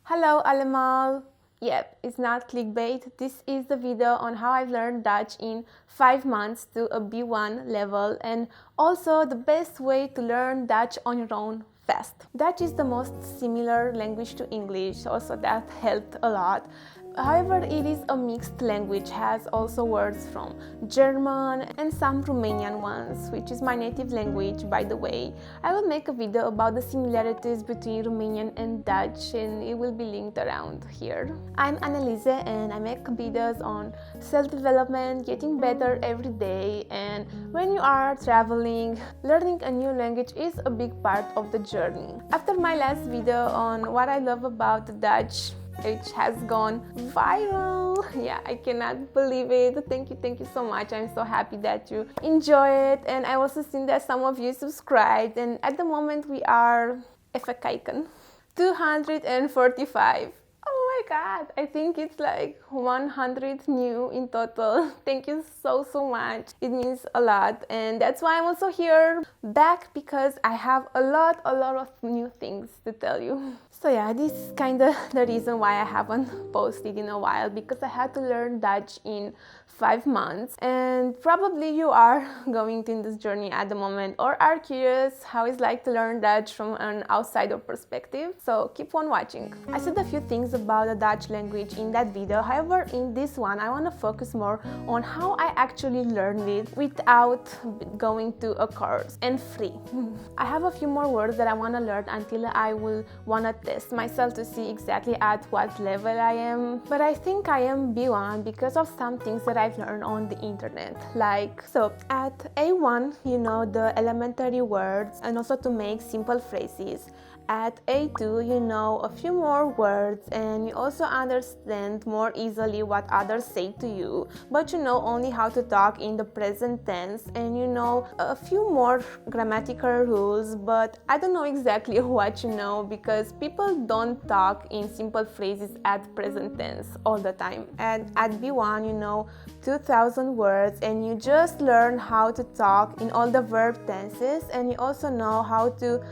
Hallo allemaal! Yep, it's not clickbait. This is the video on how I've learned Dutch in 5 months to a B1 level and also the best way to learn Dutch on your own fast. Dutch is the most similar language to English, also that helped a lot. However, it is a mixed language, has also words from German and some Romanian ones, which is my native language, by the way. I will make a video about the similarities between Romanian and Dutch and it will be linked around here. I'm Anneliese and I make videos on self-development, getting better every day, and when you are traveling, learning a new language is a big part of the journey. After my last video on what I love about Dutch, which has gone viral. Yeah, I cannot believe it. Thank you so much. I'm so happy that you enjoy it, and I also seen that some of you subscribed, and at the moment we are even kijken 245. Oh my god, I think it's like 100 new in total. Thank you so much. It means a lot, and that's why I'm also here back, because I have a lot of new things to tell you. So yeah, this is kind of the reason why I haven't posted in a while, because I had to learn Dutch in 5 months, and probably you are going in this journey at the moment or are curious how it's like to learn Dutch from an outsider perspective, so keep on watching. I said a few things about the Dutch language in that video, however in this one I want to focus more on how I actually learned it without going to a course and free. I have a few more words that I want to learn until I will want to test myself to see exactly at what level I am, but I think I am B1 because of some things that I've learned on the internet. Like, so at A1 you know the elementary words and also to make simple phrases. At A2 you know a few more words and you also understand more easily what others say to you, but you know only how to talk in the present tense, and you know a few more grammatical rules, but I don't know exactly what you know because people don't talk in simple phrases at present tense all the time. And at B1 you know 2000 words and you just learn how to talk in all the verb tenses, and you also know how to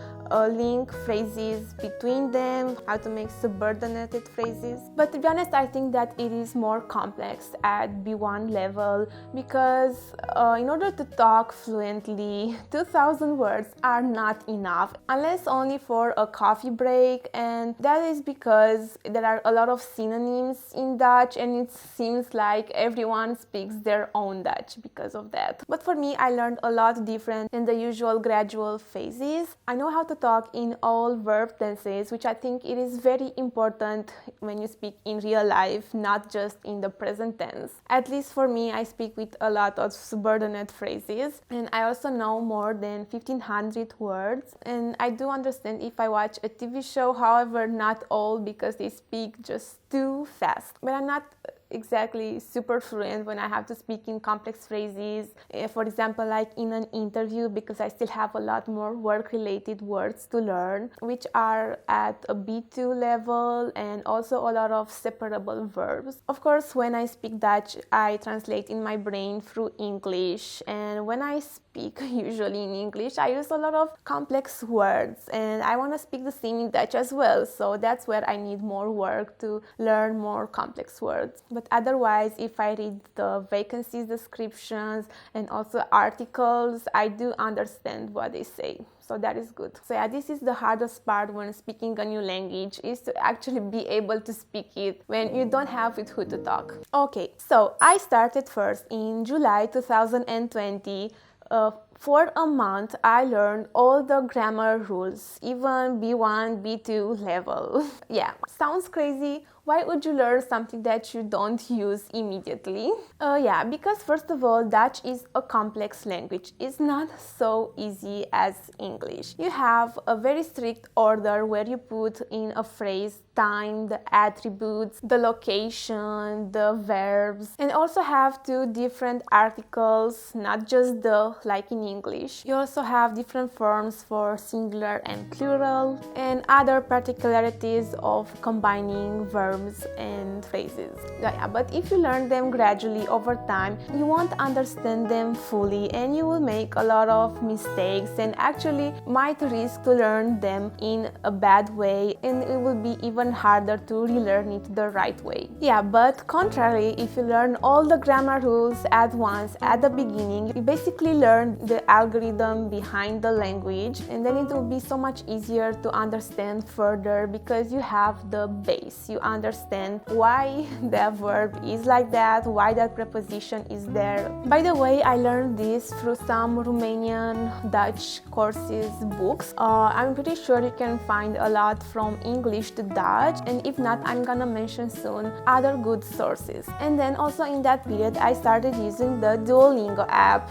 link phrases between them, how to make subordinated phrases. But to be honest, I think that it is more complex at B1 level because in order to talk fluently, 2000 words are not enough, unless only for a coffee break, and that is because there are a lot of synonyms in Dutch and it seems like everyone speaks their own Dutch because of that. But for me, I learned a lot different than the usual gradual phases. I know how to talk in all verb tenses, which I think it is very important when you speak in real life, not just in the present tense. At least for me, I speak with a lot of subordinate phrases, and I also know more than 1500 words, and I do understand if I watch a TV show, however not all, because they speak just too fast. But I'm not exactly super fluent when I have to speak in complex phrases, for example like in an interview, because I still have a lot more work-related words to learn, which are at a B2 level, and also a lot of separable verbs. Of course, when I speak Dutch, I translate in my brain through English, and when I speak usually in English, I use a lot of complex words, and I want to speak the same in Dutch as well, so that's where I need more work to learn more complex words. But otherwise, if I read the vacancies descriptions and also articles, I do understand what they say, so that is good. So yeah, this is the hardest part when speaking a new language, is to actually be able to speak it when you don't have with who to talk. Okay, so I started first in July 2020. For a month, I learned all the grammar rules, even B1, B2 level. Yeah, sounds crazy. Why would you learn something that you don't use immediately? Yeah, because first of all, Dutch is a complex language. It's not so easy as English. You have a very strict order where you put in a phrase time, the attributes, the location, the verbs, and also have 2 different articles, not just the like in English. You also have different forms for singular and plural, and other particularities of combining verbs terms and phrases. Yeah, but if you learn them gradually over time, you won't understand them fully and you will make a lot of mistakes and actually might risk to learn them in a bad way, and it will be even harder to relearn it the right way. Yeah, but contrary, if you learn all the grammar rules at once at the beginning, you basically learn the algorithm behind the language, and then it will be so much easier to understand further because you have the base. You understand why the verb is like that, why that preposition is there. By the way, I learned this through some Romanian Dutch courses books. I'm pretty sure you can find a lot from English to Dutch, and if not, I'm gonna mention soon other good sources. And then also in that period I started using the Duolingo app.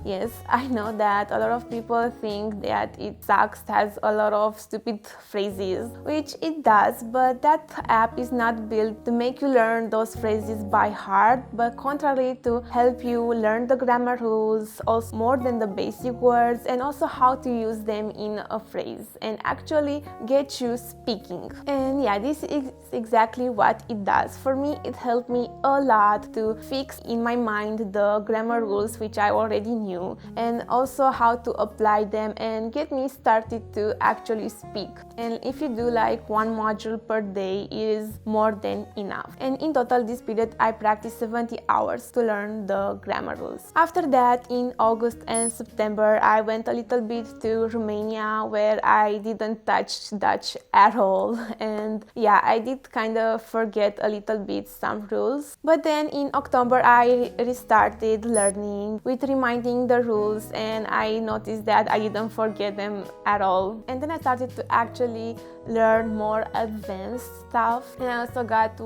Yes, I know that a lot of people think that it sucks, has a lot of stupid phrases, which it does, but that app is not built to make you learn those phrases by heart, but contrary to help you learn the grammar rules, also more than the basic words, and also how to use them in a phrase and actually get you speaking. And yeah, this is exactly what it does. For me, it helped me a lot to fix in my mind the grammar rules which I already knew, and also how to apply them and get me started to actually speak. And if you do like one module per day, it is more than enough. And in total this period I practiced 70 hours to learn the grammar rules. After that, in August and September, I went a little bit to Romania where I didn't touch Dutch at all, and yeah, I did kind of forget a little bit some rules. But then in October I restarted learning with reminding the rules, and I noticed that I didn't forget them at all. And then I started to actually learn more advanced stuff, and I also got to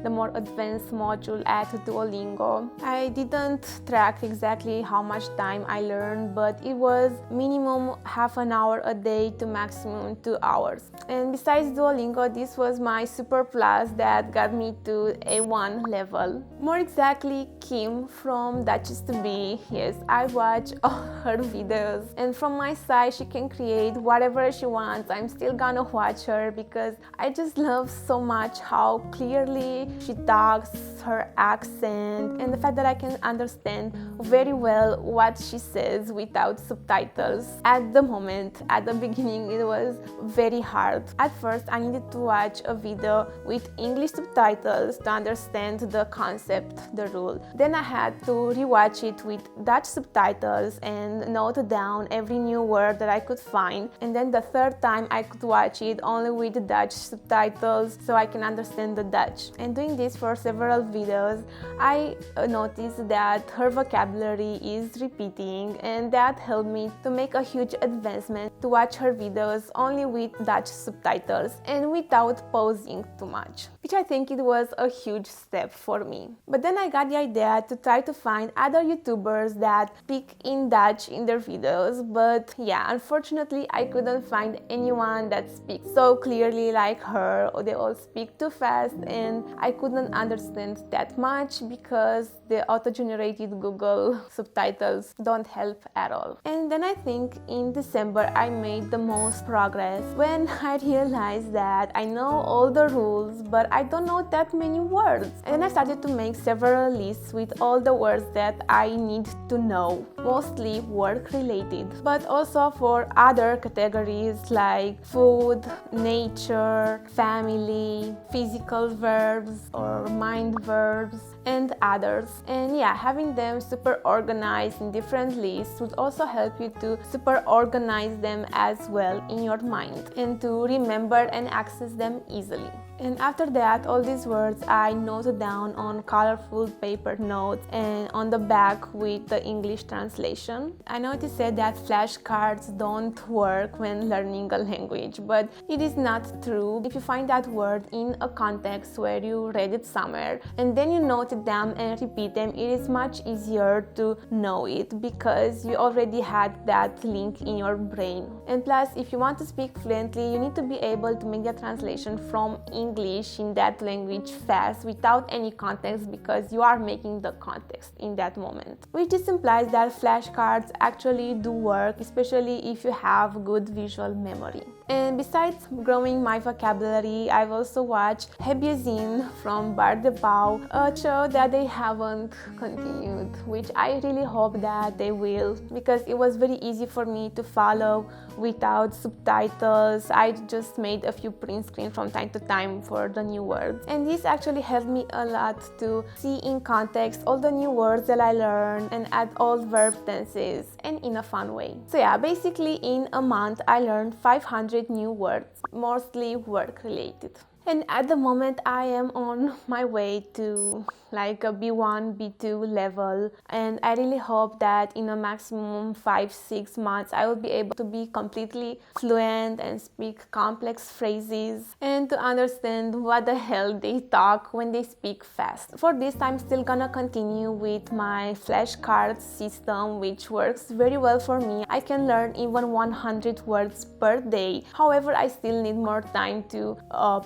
the more advanced module at Duolingo. I didn't track exactly how much time I learned, but it was minimum half an hour a day to maximum 2 hours. And besides Duolingo, this was my super plus that got me to A1 level. More exactly, Kim from Duchess to Be. Yes, I watch all her videos, and from my side she can create whatever she wants. I'm still gonna watch her because I just love so much how clearly she talks, her accent, and the fact that I can understand very well what she says without subtitles. At the beginning it was very hard. At first I needed to watch a video with English subtitles to understand the concept, the rule. Then I had to rewatch it with Dutch subtitles and note down every new word that I could find. And then the third time I could watch it only with Dutch subtitles so I can understand the Dutch. And doing this for several videos, I noticed that her vocabulary is repeating, and that helped me to make a huge advancement to watch her videos only with Dutch subtitles and without pausing too much, which I think it was a huge step for me. But then I got the idea to try to find other YouTubers that speak in Dutch in their videos, but yeah, unfortunately I couldn't find anyone that speaks so clearly like her, or they all speak too fast and I couldn't understand that much because the auto-generated Google subtitles don't help at all. And then I think in December I made the most progress when I realized that I know all the rules but I don't know that many words. And then I started to make several lists with all the words that I need to know, mostly work related, but also for other categories like food, nature, family, physical verbs or mind verbs, and others. And yeah, having them super organized in different lists would also help you to super organize them as well in your mind and to remember and access them easily. And after that, all these words I noted down on colorful paper notes and on the back with the English translation. I know it is said that flashcards don't work when learning a language, but it is not true. If you find that word in a context where you read it somewhere and then you note it down and repeat them, it is much easier to know it because you already had that link in your brain. And plus, if you want to speak fluently, you need to be able to make the translation from English in that language fast without any context because you are making the context in that moment. Which just implies that flashcards actually do work, especially if you have good visual memory. And besides growing my vocabulary, I've also watched Hebezin from Bar de Pau, a show that they haven't continued, which I really hope that they will, because it was very easy for me to follow without subtitles. I just made a few print screens from time to time for the new words, and this actually helped me a lot to see in context all the new words that I learned and add all verb tenses and in a fun way. So yeah, basically in a month I learned 500 new words, mostly work related. And at the moment I am on my way to like a B1, B2 level, and I really hope that in a maximum 5-6 months I will be able to be completely fluent and speak complex phrases and to understand what the hell they talk when they speak fast. For this I'm still gonna continue with my flashcards system, which works very well for me. I can learn even 100 words per day. However, I still need more time to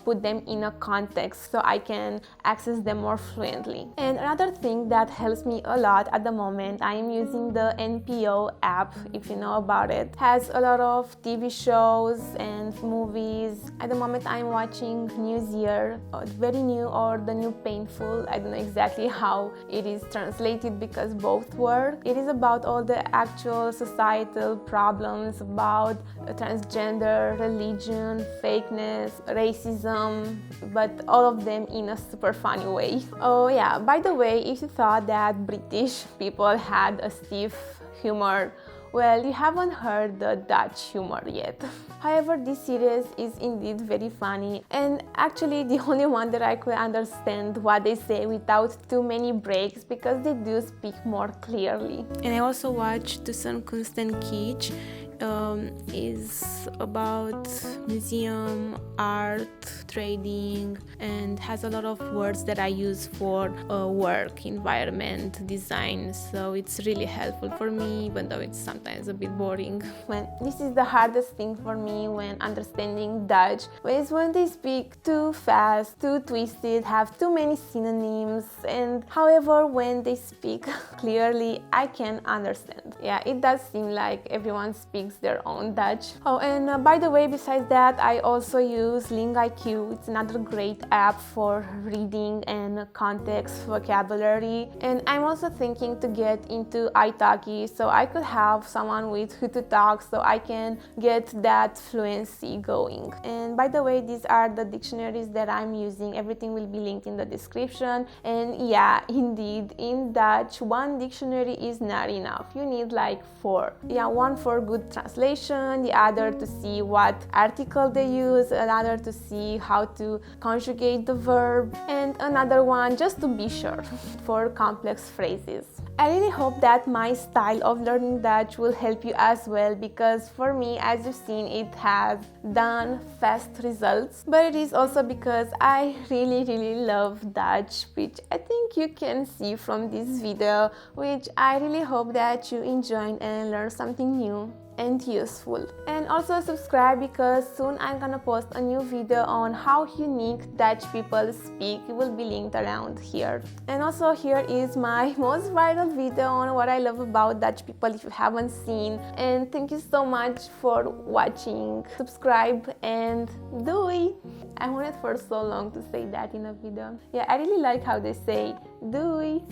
put them in a context so I can access them more fluently. And another thing that helps me a lot at the moment, I am using the NPO app, if you know about it. Has a lot of TV shows and movies. At the moment I'm watching News Year, very new, or The New Painful. I don't know exactly how it is translated because both work. It is about all the actual societal problems about transgender, religion, fakeness, racism, but all of them in a super funny way. Oh yeah, by the way, if you thought that British people had a stiff humor, well, you haven't heard the Dutch humor yet. However, this series is indeed very funny, and actually the only one that I could understand what they say without too many breaks, because they do speak more clearly. And I also watched Tussen Kunst en Kitsch. Is about museum, art, trading, and has a lot of words that I use for work, environment, design, so it's really helpful for me, even though it's sometimes a bit boring. This is the hardest thing for me when understanding Dutch, is when they speak too fast, too twisted, have too many synonyms, and however when they speak clearly I can understand. Yeah, it does seem like everyone speaks their own Dutch. Oh, and by the way, besides that, I also use LingIQ. It's another great app for reading and context vocabulary. And I'm also thinking to get into italki, so I could have someone with who to talk, so I can get that fluency going. And by the way, these are the dictionaries that I'm using. Everything will be linked in the description. And yeah, indeed, in Dutch, one dictionary is not enough. You need like 4. Yeah, one for good translation, the other to see what article they use, another to see how to conjugate the verb, and another one just to be sure for complex phrases. I really hope that my style of learning Dutch will help you as well, because for me, as you've seen, it has done fast results, but it is also because I really love Dutch, which I think you can see from this video, which I really hope that you enjoy and learn something new and useful. And also subscribe, because soon I'm gonna post a new video on how unique Dutch people speak. It will be linked around here. And also here is my most viral video on what I love about Dutch people, if you haven't seen. And thank you so much for watching. Subscribe and doei! I wanted for so long to say that in a video. Yeah, I really like how they say doei.